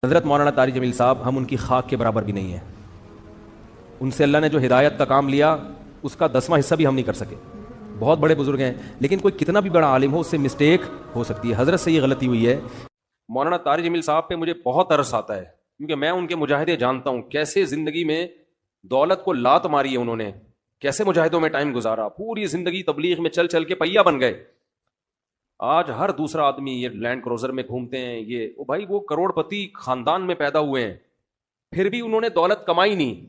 حضرت مولانا طارق جمیل صاحب ہم ان کی خاک کے برابر بھی نہیں ہیں. ان سے اللہ نے جو ہدایت کا کام لیا اس کا 10واں حصہ بھی ہم نہیں کر سکے. بہت بڑے بزرگ ہیں لیکن کوئی کتنا بھی بڑا عالم ہو اس سے مسٹیک ہو سکتی ہے. حضرت سے یہ غلطی ہوئی ہے. مولانا طارق جمیل صاحب پہ مجھے بہت ترس آتا ہے کیونکہ میں ان کے مجاہدے جانتا ہوں، کیسے زندگی میں دولت کو لات ماری ہے انہوں نے، کیسے مجاہدوں میں ٹائم گزارا، پوری زندگی تبلیغ میں چل چل کے پہیا بن گئے. آج ہر دوسرا آدمی یہ لینڈ کروزر میں گھومتے ہیں، یہ بھائی وہ کروڑ پتی خاندان میں پیدا ہوئے ہیں، پھر بھی انہوں نے دولت کمائی نہیں،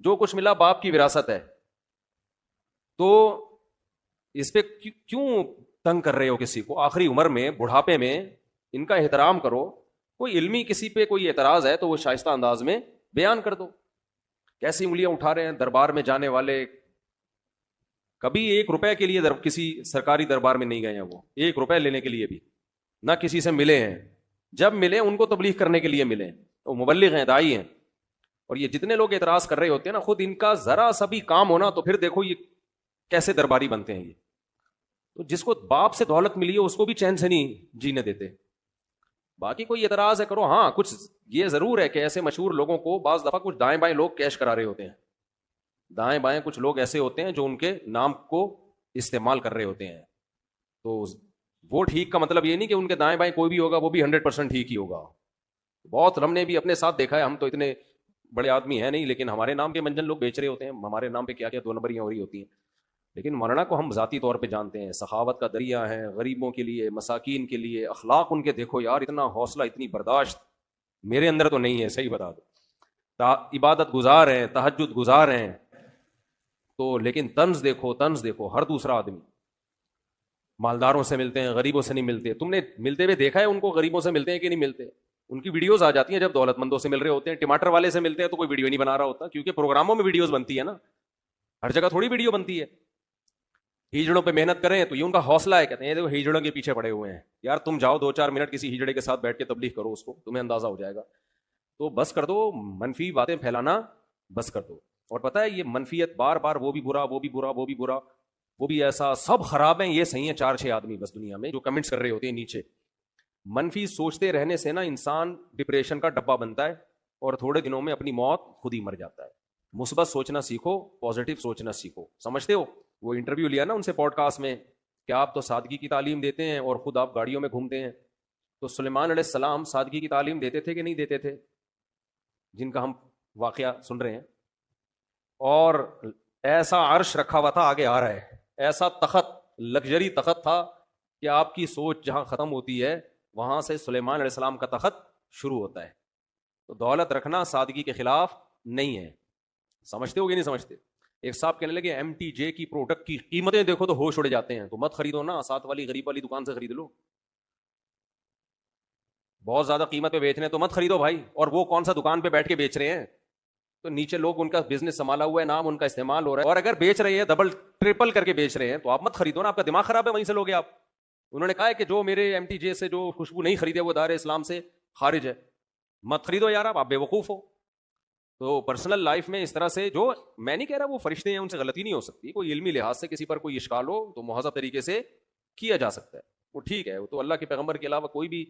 جو کچھ ملا باپ کی وراثت ہے. تو اس پہ کیوں تنگ کر رہے ہو کسی کو؟ آخری عمر میں بڑھاپے میں ان کا احترام کرو. کوئی علمی کسی پہ کوئی اعتراض ہے تو وہ شائستہ انداز میں بیان کر دو. کیسی انگلیاں اٹھا رہے ہیں دربار میں جانے والے، کبھی 1 روپے کے لیے کسی سرکاری دربار میں نہیں گئے ہیں، وہ 1 روپے لینے کے لیے بھی نہ کسی سے ملے ہیں. جب ملے ان کو تبلیغ کرنے کے لیے ملے، وہ مبلغ ہیں، داعی ہیں. اور یہ جتنے لوگ اعتراض کر رہے ہوتے ہیں نا، خود ان کا ذرا سا بھی کام ہونا تو پھر دیکھو یہ کیسے درباری بنتے ہیں. یہ تو جس کو باپ سے دولت ملی ہے اس کو بھی چین سے نہیں جینے دیتے. باقی کوئی اعتراض ہے کرو. ہاں کچھ یہ ضرور ہے کہ ایسے مشہور لوگوں کو بعض دفعہ کچھ دائیں بائیں لوگ کیش کرا رہے ہوتے ہیں. دائیں بائیں کچھ لوگ ایسے ہوتے ہیں جو ان کے نام کو استعمال کر رہے ہوتے ہیں. تو وہ ٹھیک کا مطلب یہ نہیں کہ ان کے دائیں بائیں کوئی بھی ہوگا وہ بھی 100% ٹھیک ہی ہوگا. بہت ہم نے بھی اپنے ساتھ دیکھا ہے. ہم تو اتنے بڑے آدمی ہیں نہیں، لیکن ہمارے نام کے منجن لوگ بیچ رہے ہوتے ہیں، ہمارے نام پہ کیا کیا 2 نمبریاں ہو رہی ہوتی ہیں. لیکن مولانا کو ہم ذاتی طور پہ جانتے ہیں، سخاوت کا دریا ہے، غریبوں کے لیے، مساکین کے لیے. اخلاق ان کے دیکھو یار، اتنا حوصلہ، اتنی برداشت میرے اندر تو نہیں ہے، صحیح بتا دو. عبادت گزار ہیں، تہجد گزار ہیں تو، لیکن طنز دیکھو، طنز دیکھو. ہر دوسرا آدمی مالداروں سے ملتے ہیں، غریبوں سے نہیں ملتے. تم نے ملتے ہوئے دیکھا ہے ان کو؟ غریبوں سے ملتے ہیں کہ نہیں ملتے؟ ان کی ویڈیوز آ جاتی ہیں جب دولت مندوں سے مل رہے ہوتے ہیں. ٹماٹر والے سے ملتے ہیں تو کوئی ویڈیو نہیں بنا رہا ہوتا، کیونکہ پروگراموں میں ویڈیوز بنتی ہے نا، ہر جگہ تھوڑی ویڈیو بنتی ہے. ہیجڑوں پہ محنت کریں تو یہ ان کا حوصلہ ہے. کہتے ہیں دیکھو ہیجڑوں کے پیچھے پڑے ہوئے ہیں. یار تم جاؤ 2-4 منٹ کسی ہیجڑے کے ساتھ بیٹھ کے تبلیغ کرو، اس کو تمہیں اندازہ ہو جائے گا. تو بس کر دو منفی باتیں پھیلانا، بس کر دو. اور پتہ ہے یہ منفیت بار بار، وہ بھی برا، وہ بھی برا، وہ بھی برا، وہ بھی ایسا، سب خراب ہیں، یہ صحیح ہیں 4-6 آدمی بس دنیا میں جو کمنٹس کر رہے ہوتے ہیں نیچے. منفی سوچتے رہنے سے نا انسان ڈپریشن کا ڈبہ بنتا ہے اور تھوڑے دنوں میں اپنی موت خود ہی مر جاتا ہے. مثبت سوچنا سیکھو، پازیٹیو سوچنا سیکھو. سمجھتے ہو؟ وہ انٹرویو لیا نا ان سے پوڈ کاسٹ میں کہ آپ تو سادگی کی تعلیم دیتے ہیں اور خود آپ گاڑیوں میں گھومتے ہیں. تو سلیمان علیہ السلام سادگی کی تعلیم دیتے تھے کہ نہیں دیتے تھے؟ جن کا ہم واقعہ سن رہے ہیں. اور ایسا عرش رکھا ہوا تھا، آگے آ رہا ہے، ایسا تخت، لگژری تخت تھا کہ آپ کی سوچ جہاں ختم ہوتی ہے وہاں سے سلیمان علیہ السلام کا تخت شروع ہوتا ہے. تو دولت رکھنا سادگی کے خلاف نہیں ہے. سمجھتے ہو کہ نہیں سمجھتے؟ ایک صاحب کہنے لگے MTJ کی پروڈکٹ کی قیمتیں دیکھو تو ہوش اڑ جاتے ہیں. تو مت خریدو نا، ساتھ والی غریب والی دکان سے خرید لو. بہت زیادہ قیمت پہ بیچ رہے ہیں تو مت خریدو بھائی. اور وہ کون سا دکان پہ بیٹھ کے بیچ رہے ہیں؟ تو نیچے لوگ ان کا بزنس سنبھالا ہوا ہے، نام ان کا استعمال ہو رہا ہے، اور اگر بیچ رہے ہیں ڈبل ٹرپل کر کے بیچ رہے ہیں تو آپ مت خریدو نا. آپ کا دماغ خراب ہے، وہیں سے لوگے آپ. انہوں نے کہا ہے کہ جو میرے MTJ سے جو خوشبو نہیں خریدے وہ دار اسلام سے خارج ہے. مت خریدو یار، آپ بے وقوف ہو. تو پرسنل لائف میں اس طرح سے، جو میں نہیں کہہ رہا وہ فرشتے ہیں ان سے غلطی نہیں ہو سکتی، کوئی علمی لحاظ سے کسی پر کوئی اشکال ہو تو مہذب طریقے سے کیا جا سکتا ہے، وہ ٹھیک ہے. وہ تو اللہ کے پیغمبر کے علاوہ کوئی بھی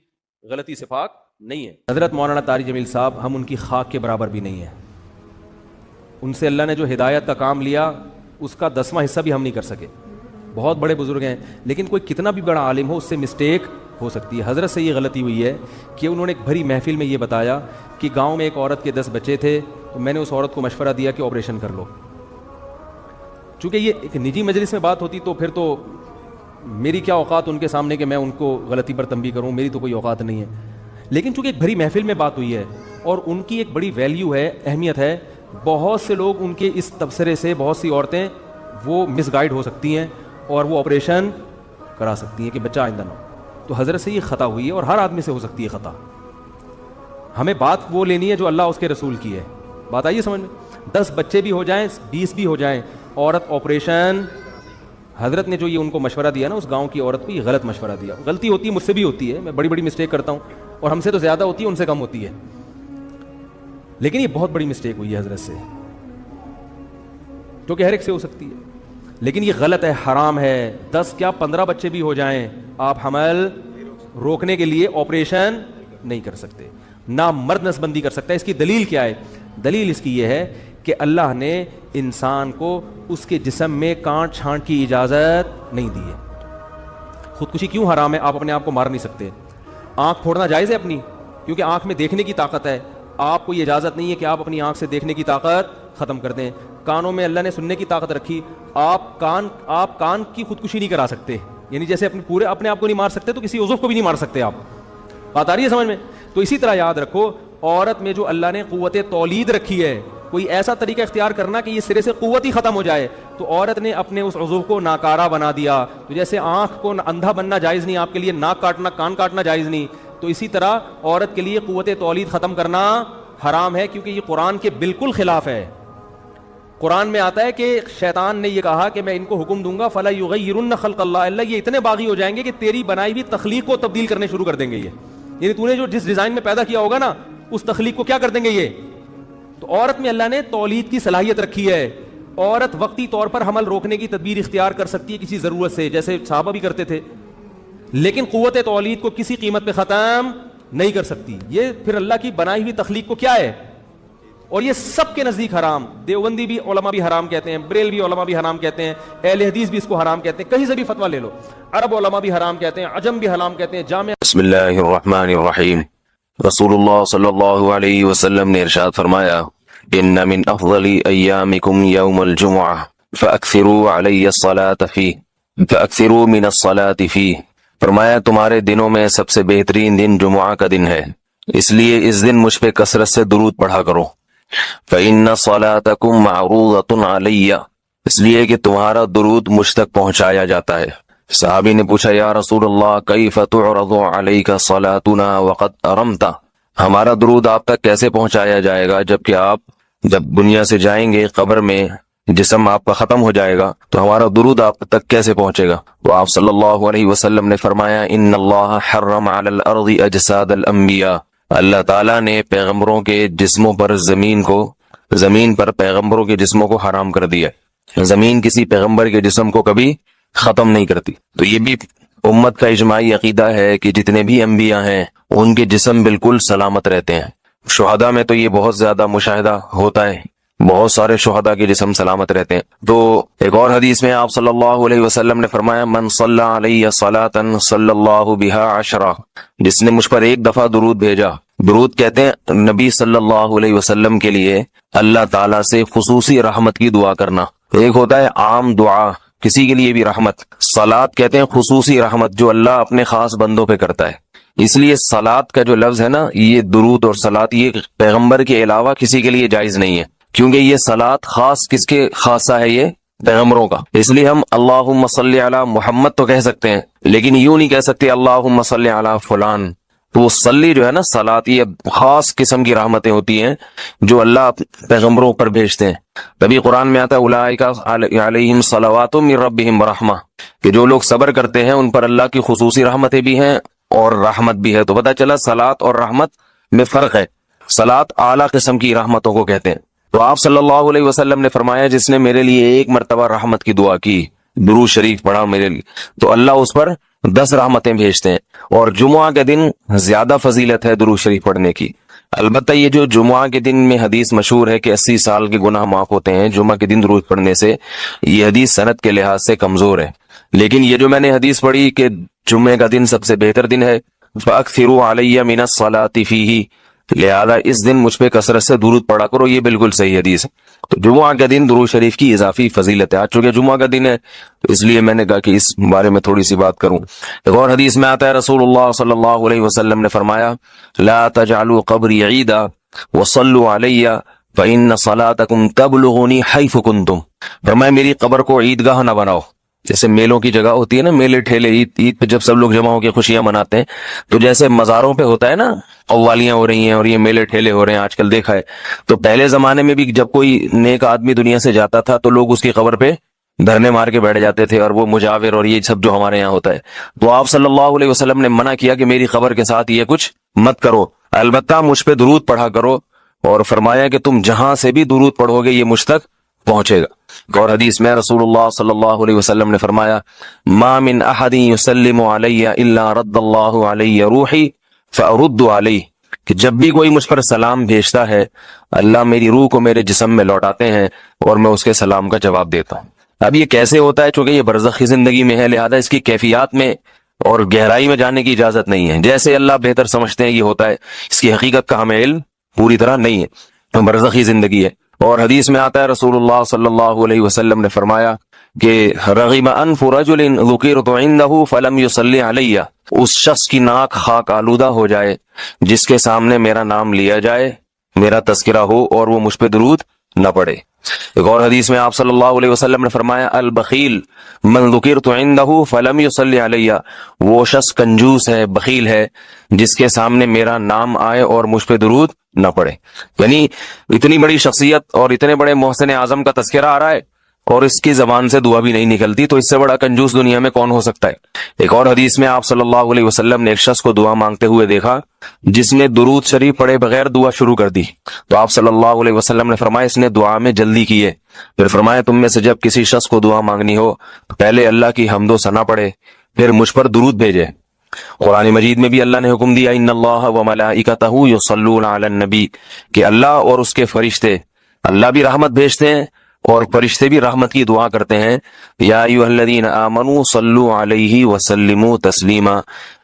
غلطی سے پاک نہیں ہے. حضرت مولانا طارق جمیل صاحب ہم ان کی خاک کے برابر بھی نہیں ہیں. ان سے اللہ نے جو ہدایت کا کام لیا اس کا 10واں حصہ بھی ہم نہیں کر سکے. بہت بڑے بزرگ ہیں لیکن کوئی کتنا بھی بڑا عالم ہو اس سے مسٹیک ہو سکتی ہے. حضرت سے یہ غلطی ہوئی ہے کہ انہوں نے ایک بھری محفل میں یہ بتایا کہ گاؤں میں ایک عورت کے 10 بچے تھے تو میں نے اس عورت کو مشورہ دیا کہ آپریشن کر لو. چونکہ یہ ایک نجی مجلس میں بات ہوتی تو پھر تو میری کیا اوقات ان کے سامنے کہ میں ان کو غلطی پر تنبیہ کروں، میری تو کوئی اوقات نہیں ہے. لیکن چونکہ ایک بھری محفل میں بات ہوئی ہے اور ان کی ایک بڑی ویلیو ہے، اہمیت ہے، بہت سے لوگ ان کے اس تبصرے سے، بہت سی عورتیں وہ مس گائیڈ ہو سکتی ہیں اور وہ آپریشن کرا سکتی ہیں کہ بچہ آئندہ نہ ہو. تو حضرت سے یہ خطا ہوئی ہے اور ہر آدمی سے ہو سکتی ہے خطا. ہمیں بات وہ لینی ہے جو اللہ اس کے رسول کی ہے. بات آئیے سمجھ میں. 10 بچے بھی ہو جائیں، 20 بھی ہو جائیں، عورت آپریشن، حضرت نے جو یہ ان کو مشورہ دیا نا اس گاؤں کی عورت کو، یہ غلط مشورہ دیا. غلطی ہوتی ہے، مجھ سے بھی ہوتی ہے، میں بڑی بڑی مسٹیک کرتا ہوں اور ہم سے تو زیادہ ہوتی ہے، ان سے کم ہوتی ہے. لیکن یہ بہت بڑی مسٹیک ہوئی ہے حضرت سے، جو کہ ہر ایک سے ہو سکتی ہے. لیکن یہ غلط ہے، حرام ہے. 10 کیا 15 بچے بھی ہو جائیں، آپ حمل روکنے کے لیے آپریشن نہیں کر سکتے. نہ مرد نسبندی کر سکتا ہے. اس کی دلیل کیا ہے؟ دلیل اس کی یہ ہے کہ اللہ نے انسان کو اس کے جسم میں کانٹ چھانٹ کی اجازت نہیں دی ہے. خودکشی کیوں حرام ہے؟ آپ اپنے آپ کو مار نہیں سکتے. آنکھ پھوڑنا جائز ہے اپنی، کیونکہ آنکھ میں دیکھنے کی طاقت ہے. آپ کو یہ اجازت نہیں ہے کہ آپ اپنی آنکھ سے دیکھنے کی طاقت ختم کر دیں. کانوں میں اللہ نے سننے کی طاقت رکھی، آپ کان کی خودکشی نہیں کرا سکتے. یعنی جیسے اپنے آپ کو نہیں مار سکتے تو کسی عضو کو بھی نہیں مار سکتے. آپ بات آ رہی ہے سمجھ میں؟ تو اسی طرح یاد رکھو، عورت میں جو اللہ نے قوت تولید رکھی ہے، کوئی ایسا طریقہ اختیار کرنا کہ یہ سرے سے قوت ہی ختم ہو جائے، تو عورت نے اپنے اس عضو کو ناکارہ بنا دیا. تو جیسے آنکھ کو اندھا بننا جائز نہیں آپ کے لیے، ناک کاٹنا کان کاٹنا جائز نہیں، تو اسی طرح عورت کے لیے قوت تولید ختم کرنا حرام ہے، کیونکہ یہ قرآن کے بالکل خلاف ہے. قرآن میں آتا ہے کہ شیطان نے یہ کہا کہ میں ان کو حکم دوں گا فَلَا يُغَيِّرُنَّ خَلْقَ اللَّهِ، اللہ یہ اتنے باغی ہو جائیں گے کہ تیری بنائی ہوئی تخلیق کو تبدیل کرنے شروع کر دیں گے. یہ یعنی تو نے جو جس ڈیزائن میں پیدا کیا ہوگا نا، اس تخلیق کو کیا کر دیں گے یہ. تو عورت میں اللہ نے تولید کی صلاحیت رکھی ہے. عورت وقتی طور پر حمل روکنے کی تدبیر اختیار کر سکتی ہے کسی ضرورت سے، جیسے صحابہ بھی کرتے تھے، لیکن قوت تولید کو کسی قیمت پہ ختم نہیں کر سکتی. یہ پھر اللہ کی بنائی ہوئی تخلیق کو کیا ہے، اور یہ سب کے نزدیک حرام. دیوبندی بھی علماء بھی حرام کہتے ہیں، بریلوی علماء بھی حرام کہتے ہیں، اہل حدیث بھی اس کو حرام کہتے ہیں. کہیں سے بھی فتویٰ لے لو، عرب علماء بھی حرام کہتے ہیں، عجم بھی حرام کہتے ہیں. جامع بسم اللہ الرحمن الرحیم. رسول اللہ صلی اللہ علیہ وسلم نے ارشاد فرمایا، ان من افضل ایامکم یوم الجمعہ فاکثروا علی الصلاة فیہ فاکثروا من الصلاة فیہ. فرمایا تمہارے دنوں میں سب سے بہترین دن جمعہ کا دن ہے، اس لیے اس دن مجھ پہ کثرت سے درود پڑھا کرو. فإن صلاتکم معروضۃ علی، اس لیے کہ تمہارا درود مجھ تک پہنچایا جاتا ہے. صحابی نے پوچھا، یا رسول اللہ کیف تعرض علیک صلاتنا وقد ارمت، ہمارا درود آپ تک کیسے پہنچایا جائے گا جبکہ آپ جب دنیا سے جائیں گے، قبر میں جسم آپ کا ختم ہو جائے گا، تو ہمارا درود آپ تک کیسے پہنچے گا؟ تو آپ صلی اللہ علیہ وسلم نے فرمایا، ان اللہ حرم علی الارض اجساد الانبیاء، اللہ تعالیٰ نے پیغمبروں کے جسموں پر زمین پر پیغمبروں کے جسموں کو حرام کر دیا. زمین کسی پیغمبر کے جسم کو کبھی ختم نہیں کرتی. تو یہ بھی امت کا اجماعی عقیدہ ہے کہ جتنے بھی انبیاء ہیں ان کے جسم بالکل سلامت رہتے ہیں. شہداء میں تو یہ بہت زیادہ مشاہدہ ہوتا ہے، بہت سارے شہداء کے جسم سلامت رہتے ہیں. تو ایک اور حدیث میں آپ صلی اللہ علیہ وسلم نے فرمایا، من صلی علیہ صلاۃ صلی اللہ بہا عشرہ، جس نے مجھ پر ایک دفعہ درود بھیجا. درود کہتے ہیں نبی صلی اللہ علیہ وسلم کے لیے اللہ تعالیٰ سے خصوصی رحمت کی دعا کرنا. ایک ہوتا ہے عام دعا، کسی کے لیے بھی رحمت. صلات کہتے ہیں خصوصی رحمت جو اللہ اپنے خاص بندوں پہ کرتا ہے. اس لیے صلات کا جو لفظ ہے نا، یہ درود اور صلات یہ پیغمبر کے علاوہ کسی کے لیے جائز نہیں ہے، کیونکہ یہ صلات خاص کس کے خاصہ ہے؟ یہ پیغمبروں کا. اس لیے ہم اللہم صلی علی محمد تو کہہ سکتے ہیں، لیکن یوں نہیں کہہ سکتے اللہم صلی علی فلان. تو وہ صلی جو ہے نا، صلات، یہ خاص قسم کی رحمتیں ہوتی ہیں جو اللہ پیغمبروں پر بھیجتے ہیں. تبھی قرآن میں آتا ہے اولئک علیہم صلوات من ربہم ورحمہ، کہ جو لوگ صبر کرتے ہیں ان پر اللہ کی خصوصی رحمتیں بھی ہیں اور رحمت بھی ہے. تو پتہ چلا صلات اور رحمت میں فرق ہے. صلات اعلیٰ قسم کی رحمتوں کو کہتے ہیں. تو آپ صلی اللہ علیہ وسلم نے فرمایا، جس نے میرے لیے ایک مرتبہ رحمت کی دعا کی، درود شریف پڑھا میرے لیے، تو اللہ اس پر 10 رحمتیں بھیجتے ہیں. اور جمعہ کے دن زیادہ فضیلت ہے درود شریف پڑھنے کی. البتہ یہ جو جمعہ کے دن میں حدیث مشہور ہے کہ 80 سال کے گناہ معاف ہوتے ہیں جمعہ کے دن درود پڑھنے سے، یہ حدیث سند کے لحاظ سے کمزور ہے. لیکن یہ جو میں نے حدیث پڑھی کہ جمعہ کا دن سب سے بہتر دن ہے، فَأَكْثِرُوا عَلَيَّ مِنَ الصَّلَاةِ فِيهِ، لہذا اس دن مجھ پہ کثرت سے درود پڑھا کرو، یہ بالکل صحیح حدیث ہے. تو جمعہ کا دن درود شریف کی اضافی فضیلت ہے. آج چونکہ جمعہ کا دن ہے تو اس لیے میں نے کہا کہ اس بارے میں تھوڑی سی بات کروں. ایک اور حدیث میں آتا ہے رسول اللہ صلی اللہ علیہ وسلم نے فرمایا، لا تجعلوا قبری عیدا وصلوا علی فإن صلاتکم تبلغنی حیث کنتم. فرمایا میری قبر کو عیدگاہ نہ بناؤ. جیسے میلوں کی جگہ ہوتی ہے نا، میلے ٹھیلے، عید پہ جب سب لوگ جمع ہو کے خوشیاں مناتے ہیں، تو جیسے مزاروں پہ ہوتا ہے نا، قوالیاں ہو رہی ہیں اور یہ میلے ٹھیلے ہو رہے ہیں، آج کل دیکھا ہے. تو پہلے زمانے میں بھی جب کوئی نیک آدمی دنیا سے جاتا تھا تو لوگ اس کی قبر پہ دھرنے مار کے بیٹھ جاتے تھے، اور وہ مجاور اور یہ سب جو ہمارے یہاں ہوتا ہے. تو آپ صلی اللہ علیہ وسلم نے منع کیا کہ میری قبر کے ساتھ یہ کچھ مت کرو، البتہ مجھ پہ درود پڑھا کرو. اور فرمایا کہ تم جہاں سے بھی درود پڑھو گے یہ مجھ تک پہنچے گا. اور حدیث میں رسول اللہ صلی اللہ علیہ وسلم نے فرمایا، ما من احد یسلم علی الا رد اللہ علی روحی فارد علیہ. کہ جب بھی کوئی مجھ پر سلام بھیجتا ہے اللہ میری روح کو میرے جسم میں لوٹاتے ہیں اور میں اس کے سلام کا جواب دیتا ہوں۔ اب یہ کیسے ہوتا ہے؟ چونکہ یہ برزخی زندگی میں ہے، لہذا اس کی کیفیات میں اور گہرائی میں جانے کی اجازت نہیں ہے۔ جیسے اللہ بہتر سمجھتے ہیں یہ ہوتا ہے، اس کی حقیقت کا ہمیں علم پوری طرح نہیں ہے، برزخی زندگی ہے۔ اور حدیث میں آتا ہے رسول اللہ صلی اللہ علیہ وسلم نے فرمایا کہ رغم انف رجل ذکرت عنده فلم يصلی علی، اس شخص کی ناک خاک آلودہ ہو جائے جس کے سامنے میرا نام لیا جائے، میرا تذکرہ ہو اور وہ مجھ پہ درود نہ پڑے۔ ایک اور حدیث میں آپ صلی اللہ علیہ وسلم نے فرمایا البخیل من ذکرت عنده فلم يصلی علی، وہ شخص کنجوس ہے، بخیل ہے جس کے سامنے میرا نام آئے اور مجھ پہ درود نہ پڑے۔ یعنی اتنی بڑی شخصیت اور اتنے بڑے محسن اعظم کا تذکرہ آ رہا ہے اور اس کی زبان سے دعا بھی نہیں نکلتی، تو اس سے بڑا کنجوس دنیا میں کون ہو سکتا ہے؟ ایک اور حدیث میں آپ صلی اللہ علیہ وسلم نے ایک شخص کو دعا مانگتے ہوئے دیکھا جس نے درود شریف پڑھے بغیر دعا شروع کر دی، تو آپ صلی اللہ علیہ وسلم نے فرمایا اس نے دعا میں جلدی کی ہے۔ پھر فرمایا تم میں سے جب کسی شخص کو دعا مانگنی ہو تو پہلے اللہ کی حمد و ثنا پڑھے، پھر مجھ پر درود بھیجے۔ قرآن مجید میں بھی اللہ نے حکم دیا ان اللہ وملائکتہ یصلون علی النبی، کہ اللہ اور اس کے فرشتے، اللہ بھی رحمت بھیجتے ہیں اور فرشتے بھی رحمت کی دعا کرتے ہیں۔ یا ایھا الذین آمنوا صلوا علیہ وسلموا تسلیما،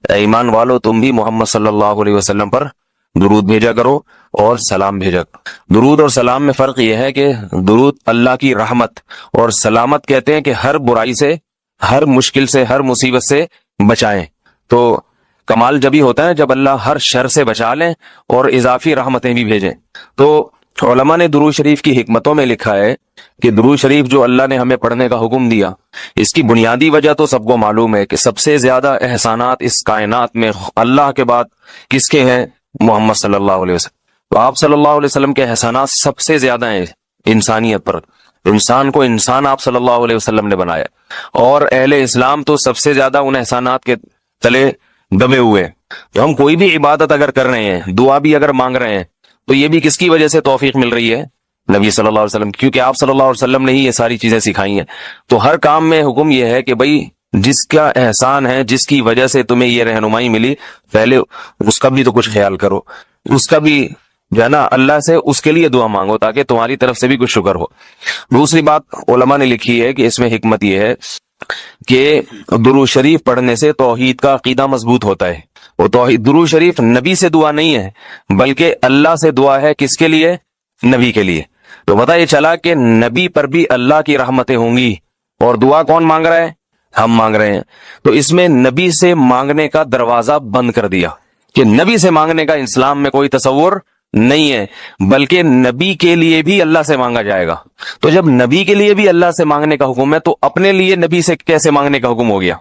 اے ایمان والو تم بھی محمد صلی اللہ علیہ وسلم پر درود بھیجا کرو اور سلام بھیجا کرو۔ درود اور سلام میں فرق یہ ہے کہ درود اللہ کی رحمت اور سلامت کہتے ہیں کہ ہر برائی سے، ہر مشکل سے، ہر مصیبت سے بچائیں۔ تو کمال جبھی ہوتا ہے جب اللہ ہر شر سے بچا لیں اور اضافی رحمتیں بھی بھیجیں۔ تو علماء نے درود شریف کی حکمتوں میں لکھا ہے کہ درود شریف جو اللہ نے ہمیں پڑھنے کا حکم دیا، اس کی بنیادی وجہ تو سب کو معلوم ہے کہ سب سے زیادہ احسانات اس کائنات میں اللہ کے بعد کس کے ہیں؟ محمد صلی اللہ علیہ وسلم۔ تو آپ صلی اللہ علیہ وسلم کے احسانات سب سے زیادہ ہیں انسانیت پر، انسان کو انسان آپ صلی اللہ علیہ وسلم نے بنایا، اور اہل اسلام تو سب سے زیادہ ان احسانات کے تلے دبے ہوئے۔ تو ہم کوئی بھی عبادت اگر کر رہے ہیں، دعا بھی اگر مانگ رہے ہیں، تو یہ بھی کس کی وجہ سے توفیق مل رہی ہے؟ نبی صلی اللہ علیہ وسلم، کیونکہ آپ صلی اللہ علیہ وسلم نے ہی یہ ساری چیزیں سکھائی ہیں۔ تو ہر کام میں حکم یہ ہے کہ بھئی جس کا احسان ہے، جس کی وجہ سے تمہیں یہ رہنمائی ملی، پہلے اس کا بھی تو کچھ خیال کرو، اس کا بھی جو ہے نا اللہ سے اس کے لیے دعا مانگو تاکہ تمہاری طرف سے بھی کچھ شکر ہو۔ دوسری بات علماء نے لکھی ہے کہ اس میں حکمت یہ ہے کہ درود شریف پڑھنے سے توحید کا عقیدہ مضبوط ہوتا ہے۔ وہ توحید، درود شریف نبی سے دعا نہیں ہے بلکہ اللہ سے دعا ہے، کس کے لیے؟ نبی کے لیے۔ تو پتہ یہ چلا کہ نبی پر بھی اللہ کی رحمتیں ہوں گی، اور دعا کون مانگ رہا ہے؟ ہم مانگ رہے ہیں۔ تو اس میں نبی سے مانگنے کا دروازہ بند کر دیا کہ نبی سے مانگنے کا اسلام میں کوئی تصور نہیں ہے، بلکہ نبی کے لیے بھی اللہ سے مانگا جائے گا۔ تو جب نبی کے لیے بھی اللہ سے مانگنے کا حکم ہے تو اپنے لیے نبی سے کیسے مانگنے کا حکم ہو گیا؟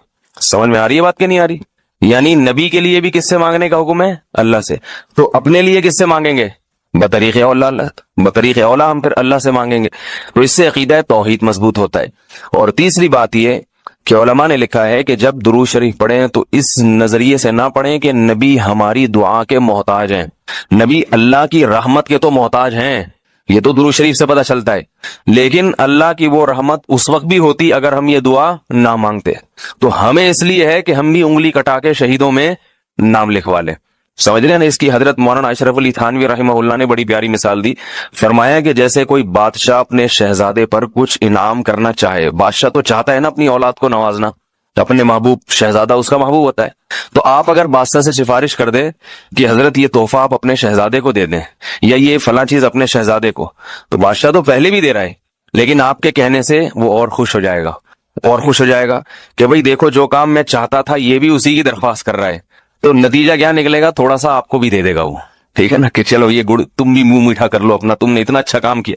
سمجھ میں آ رہی ہے بات کہ نہیں آ رہی؟ یعنی نبی کے لیے بھی کس سے مانگنے کا حکم ہے؟ اللہ سے۔ تو اپنے لیے کس سے مانگیں گے؟ بطریق اولا اللہ، بطریق اولا ہم پھر اللہ سے مانگیں گے۔ تو اس سے عقیدہ توحید مضبوط ہوتا ہے۔ اور تیسری بات یہ کہ علماء نے لکھا ہے کہ جب درود شریف پڑھیں تو اس نظریے سے نہ پڑھیں کہ نبی ہماری دعا کے محتاج ہیں، نبی اللہ کی رحمت کے تو محتاج ہیں، یہ تو درود شریف سے پتہ چلتا ہے، لیکن اللہ کی وہ رحمت اس وقت بھی ہوتی اگر ہم یہ دعا نہ مانگتے۔ تو ہمیں اس لیے ہے کہ ہم بھی انگلی کٹا کے شہیدوں میں نام لکھوا لیں۔ سمجھ رہے ہیں نا؟ اس کی حضرت مولانا اشرف علی تھانوی رحمہ اللہ نے بڑی پیاری مثال دی، فرمایا کہ جیسے کوئی بادشاہ اپنے شہزادے پر کچھ انعام کرنا چاہے، بادشاہ تو چاہتا ہے نا اپنی اولاد کو نوازنا، اپنے محبوب شہزادہ اس کا محبوب ہوتا ہے، تو آپ اگر بادشاہ سے سفارش کر دیں کہ حضرت یہ تحفہ آپ اپنے شہزادے کو دے دیں یا یہ فلاں چیز اپنے شہزادے کو، تو بادشاہ تو پہلے بھی دے رہا ہے، لیکن آپ کے کہنے سے وہ اور خوش ہو جائے گا، اور خوش ہو جائے گا کہ بھئی دیکھو جو کام میں چاہتا تھا یہ بھی اسی کی درخواست کر رہا ہے۔ تو نتیجہ کیا نکلے گا؟ تھوڑا سا آپ کو بھی دے دے گا وہ، ٹھیک ہے نا، کہ چلو یہ گڑ تم بھی منہ میٹھا کر لو اپنا، تم نے اتنا اچھا کام کیا۔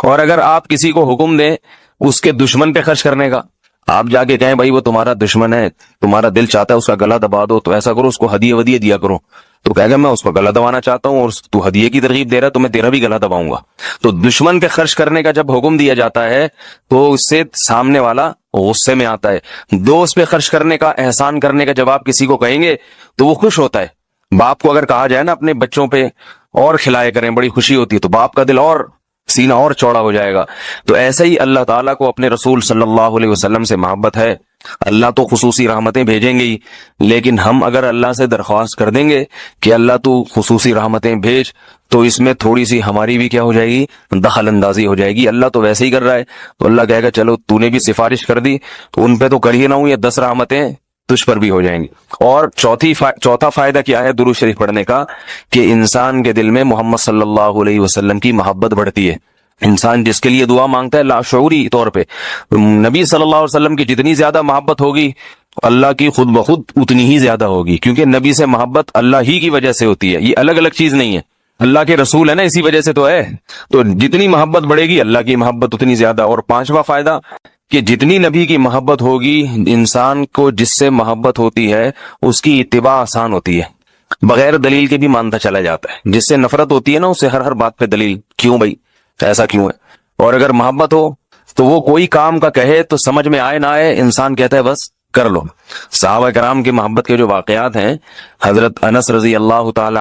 اور اگر آپ کسی کو حکم دیں اس کے دشمن پہ خرچ کرنے کا، آپ جا کے کہیں بھائی وہ تمہارا دشمن ہے، تمہارا دل چاہتا ہے اس کا گلا دبا دو، تو ایسا کرو اس کو ہدیے ودیے دیا کرو، تو کہے گا میں اس کو گلا دبانا چاہتا ہوں اور تو ہدیے کی ترغیب دے رہا ہے تو میں تیرا بھی گلا دباؤں گا۔ تو دشمن پہ خرچ کرنے کا جب حکم دیا جاتا ہے تو اس سے سامنے والا غصے میں آتا ہے۔ دوست پہ خرچ کرنے کا، احسان کرنے کا جب آپ کسی کو کہیں گے تو وہ خوش ہوتا ہے۔ باپ کو اگر کہا جائے نا اپنے بچوں پہ اور کھلائے کریں، بڑی خوشی ہوتی ہے، تو باپ کا دل اور سینہ اور چوڑا ہو جائے گا۔ تو ایسے ہی اللہ تعالیٰ کو اپنے رسول صلی اللہ علیہ وسلم سے محبت ہے اللہ تو خصوصی رحمتیں بھیجیں گے ہی، لیکن ہم اگر اللہ سے درخواست کر دیں گے کہ اللہ تو خصوصی رحمتیں بھیج، تو اس میں تھوڑی سی ہماری بھی کیا ہو جائے گی، دخل اندازی ہو جائے گی۔ اللہ تو ویسے ہی کر رہا ہے، تو اللہ کہے گا چلو تو نے بھی سفارش کر دی تو ان پہ تو کر ہی نہ ہوں، یہ 10 رحمتیں تجھ پر بھی ہو جائیں گی۔ اور چوتھا فائدہ کیا ہے درود شریف پڑھنے کا، کہ انسان کے دل میں محمد صلی اللہ علیہ وسلم کی محبت بڑھتی ہے۔ انسان جس کے لیے دعا مانگتا ہے لاشعوری طور پہ نبی صلی اللہ علیہ وسلم کی جتنی زیادہ محبت ہوگی، اللہ کی خود بخود اتنی ہی زیادہ ہوگی، کیونکہ نبی سے محبت اللہ ہی کی وجہ سے ہوتی ہے، یہ الگ الگ چیز نہیں ہے، اللہ کے رسول ہے نا، اسی وجہ سے تو ہے۔ تو جتنی محبت بڑھے گی اللہ کی محبت اتنی زیادہ۔ اور پانچواں فائدہ کہ جتنی نبی کی محبت ہوگی، انسان کو جس سے محبت ہوتی ہے اس کی اتباع آسان ہوتی ہے، بغیر دلیل کے بھی مانتا چلا جاتا ہے۔ جس سے نفرت ہوتی ہے نا، اسے ہر بات پہ دلیل، کیوں بھائی ایسا کیوں ہے؟ اور اگر محبت ہو تو وہ کوئی کام کا کہے تو سمجھ میں آئے نہ آئے، انسان کہتا ہے بس کر لو۔ صحابہ کرام کی محبت کے جو واقعات ہیں، حضرت انس رضی اللہ تعالی